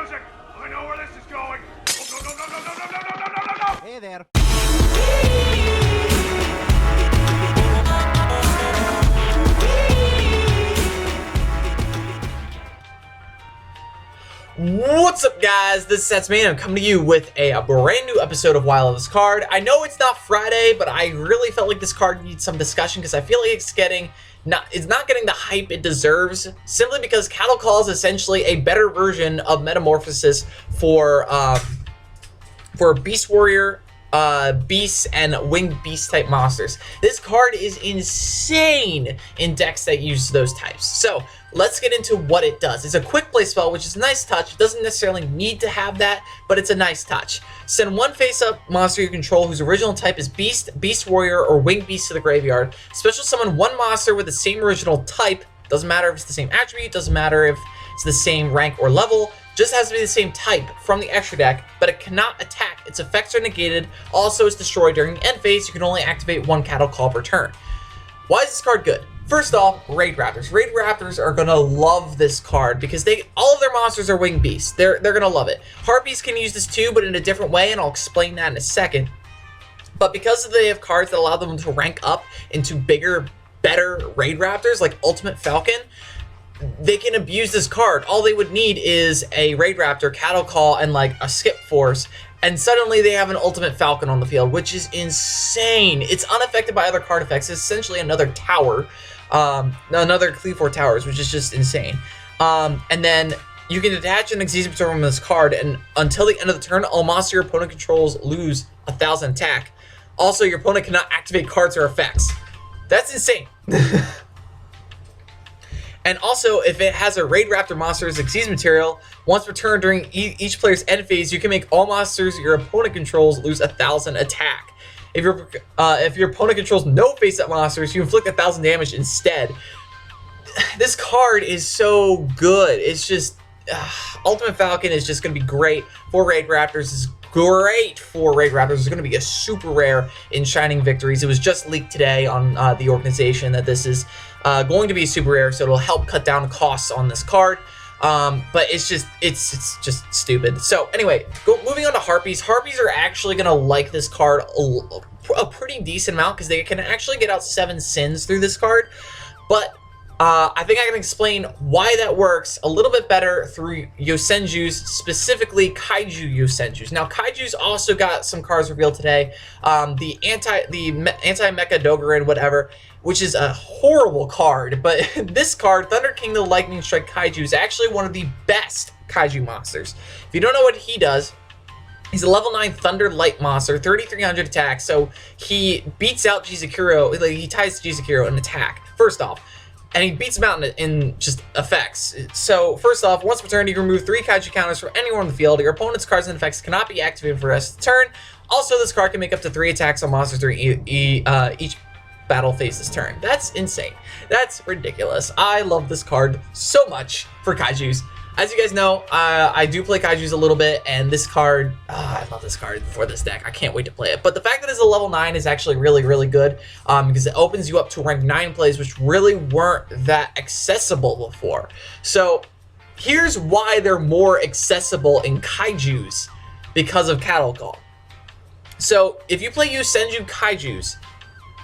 music! I know where this is going! Go, go, go, go, go, go, go, go, go, go, go, go! Hey there. What's up, guys? This is S2E10. I'm coming to you with a brand new episode of Why I Love This Card. I know it's not Friday, but I really felt like this card needs some discussion because I feel like it's not getting the hype it deserves, simply because Cattle Call is essentially a better version of Metamorphosis for Beast Warrior, Beasts, and Winged Beast type monsters. This card is insane in decks that use those types. So let's get into what it does. It's a quick play spell, which is a nice touch. It doesn't necessarily need to have that, but it's a nice touch. Send one face-up monster you control whose original type is Beast, Beast Warrior, or Winged Beast to the graveyard. Special summon one monster with the same original type. Doesn't matter if it's the same attribute, doesn't matter if it's the same rank or level. Just has to be the same type from the extra deck, but it cannot attack. Its effects are negated. Also, it's destroyed during the end phase. You can only activate one Cattle Call per turn. Why is this card good? First off, Raid Raptors. Raid Raptors are gonna love this card because all of their monsters are Winged Beasts. They're gonna love it. Harpies can use this too, but in a different way, and I'll explain that in a second. But because they have cards that allow them to rank up into bigger, better Raid Raptors, like Ultimate Falcon, they can abuse this card. All they would need is a Raid Raptor, Cattle Call, and like a Skip Force, and suddenly they have an Ultimate Falcon on the field, which is insane. It's unaffected by other card effects. It's essentially another tower, another Cleave Towers, which is just insane. And then you can attach an Executor from this card, and until the end of the turn, all monster your opponent controls lose 1,000 attack. Also, your opponent cannot activate cards or effects. That's insane. And also, if it has a Raid Raptor monster's Xyz material, once per turn during each player's end phase, you can make all monsters your opponent controls lose 1,000 attack. If your opponent controls no face-up monsters, you inflict 1,000 damage instead. This card is so good. It's just Ultimate Falcon is just going to be great for Raid Raptors. It's great for Raid Raptors. It's going to be a super rare in Shining Victories. It was just leaked today on the organization that this is going to be super rare, so it'll help cut down costs on this card. But it's just stupid. So anyway, moving on to Harpies. Harpies are actually going to like this card a pretty decent amount because they can actually get out 7 sins through this card. But I think I can explain why that works a little bit better through Yosenju's, specifically Kaiju Yosenju's. Now, Kaiju's also got some cards revealed today. The anti-Mecha Dogerin, whatever, which is a horrible card. But this card, Thunder King the Lightning Strike Kaiju, is actually one of the best Kaiju monsters. If you don't know what he does, he's a level 9 Thunder Light monster, 3,300 attack. So he beats out Jizukiro, like he ties Jizukiro in attack, first off. And he beats him out in just effects. So, first off, once per turn, you can remove 3 Kaiju counters from anywhere on the field. Your opponent's cards and effects cannot be activated for the rest of the turn. Also, this card can make up to 3 attacks on monsters during each battle phase this turn. That's insane. That's ridiculous. I love this card so much for Kaijus. As you guys know, I do play Kaijus a little bit, and this card, I love this card for this deck. I can't wait to play it. But the fact that it's a level 9 is actually really, really good because it opens you up to rank 9 plays, which really weren't that accessible before. So here's why they're more accessible in Kaijus because of Cattle Call. So if you play Yosenju Kaijus,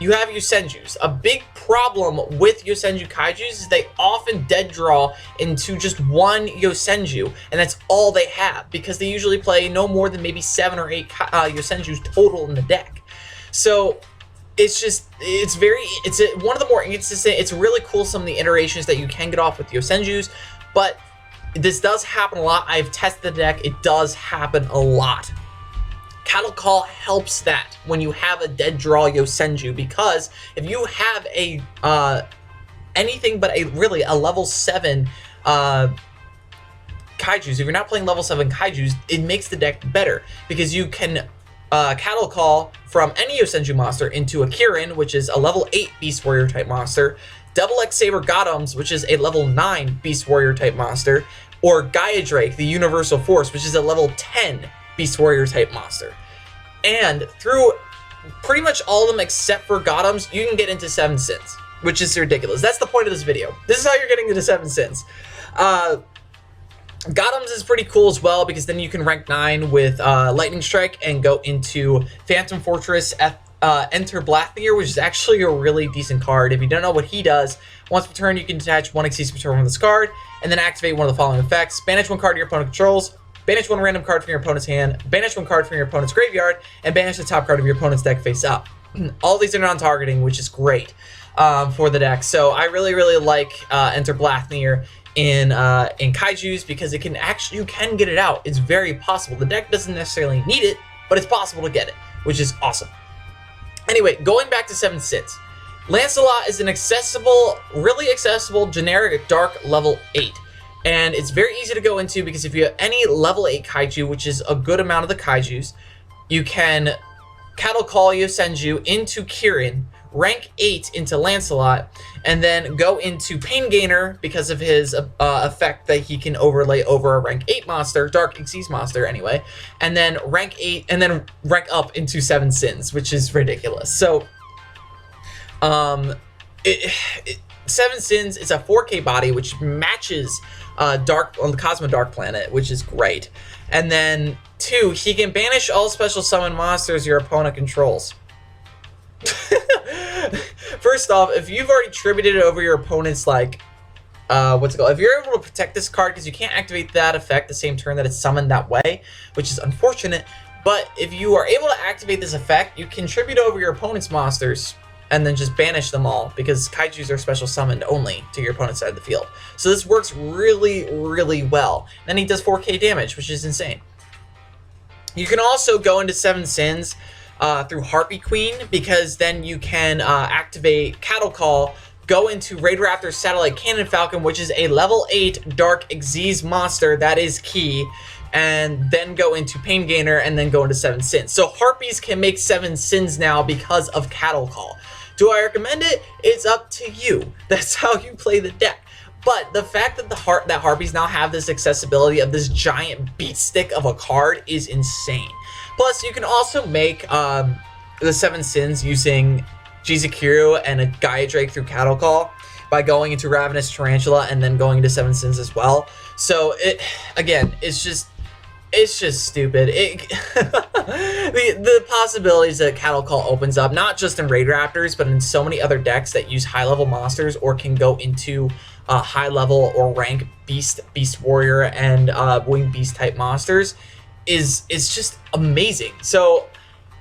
you have Yosenjus. A big problem with Yosenju Kaijus is they often dead draw into just one Yosenju, and that's all they have, because they usually play no more than maybe 7 or 8 Yosenjus total in the deck. So it's one of the more inconsistent. It's really cool, some of the iterations that you can get off with Yosenjus, but this does happen a lot. I've tested the deck. It does happen a lot. Cattle Call helps that when you have a dead draw Yosenju, because if you have a anything but a level 7 Kaijus, if you're not playing level 7 Kaijus, it makes the deck better because you can Cattle Call from any Yosenju monster into a Kirin, which is a level 8 Beast Warrior type monster, Double X Saber Gothams, which is a level 9 Beast Warrior type monster, or Gaia Drake, the Universal Force, which is a level 10 Beast Warrior type monster. And through pretty much all of them except for Gothams, you can get into 7 sins, which is ridiculous. That's the point of this video. This is how you're getting into 7 sins. Gotham's is pretty cool as well, because then you can rank 9 with Lightning Strike and go into Phantom Fortress, enter Blathier, which is actually a really decent card. If you don't know what he does, once per turn you can detach 1 Exceeds per turn from this card, and then activate one of the following effects. Banish 1 card your opponent controls, banish 1 random card from your opponent's hand, banish 1 card from your opponent's graveyard, and banish the top card of your opponent's deck face up. All these are non-targeting, which is great for the deck. So I really, really like enter Blathier in Jukai Juice, because it can actually, you can get it out. It's very possible. The deck doesn't necessarily need it, but it's possible to get it, which is awesome. Anyway, going back to 7 Sins. Lancelot is an accessible, really accessible, generic dark level 8. And it's very easy to go into, because if you have any level 8 kaiju, which is a good amount of the kaijus, you can Cattle Call you, send you into Kieran, rank 8 into Lancelot, and then go into Pain Gainer because of his effect that he can overlay over a rank 8 monster, Dark Xyz monster anyway, and then rank 8, and then rank up into 7 Sins, which is ridiculous. So, 7 Sins is a 4K body, which matches Dark on the Cosmo Dark Planet, which is great. And then 2, he can banish all special summon monsters your opponent controls. First off, if you've already tributed over your opponent's, like, what's it called? If you're able to protect this card, because you can't activate that effect the same turn that it's summoned that way, which is unfortunate, but if you are able to activate this effect, you can tribute over your opponent's monsters and then just banish them all, because kaijus are special summoned only to your opponent's side of the field. So this works really, really well. Then he does 4K damage, which is insane. You can also go into 7 Sins through Harpy Queen, because then you can activate Cattle Call, go into Raid Raptor Satellite Cannon Falcon, which is a level 8 Dark Xyz monster that is key, and then go into Pain Gainer, and then go into 7 Sins. So Harpies can make 7 Sins now because of Cattle Call. Do I recommend it? It's up to you. That's how you play the deck. But the fact that that Harpies now have this accessibility of this giant beat stick of a card is insane. Plus, you can also make the 7 Sins using Jizukiru and a Gaia Drake through Cattle Call by going into Ravenous Tarantula and then going into 7 Sins as well. So it's just stupid. The possibilities that Cattle Call opens up, not just in Raid Raptors, but in so many other decks that use high-level monsters or can go into high-level or rank Beast Warrior, and Winged Beast type monsters, is just amazing. So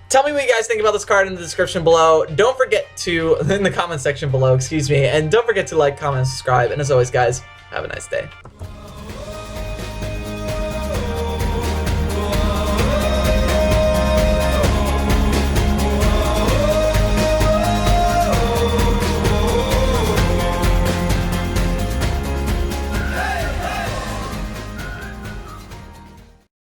tell me what you guys think about this card in the description below. Don't forget to, in the comment section below, excuse me, and don't forget to like, comment, and subscribe. And as always, guys, have a nice day.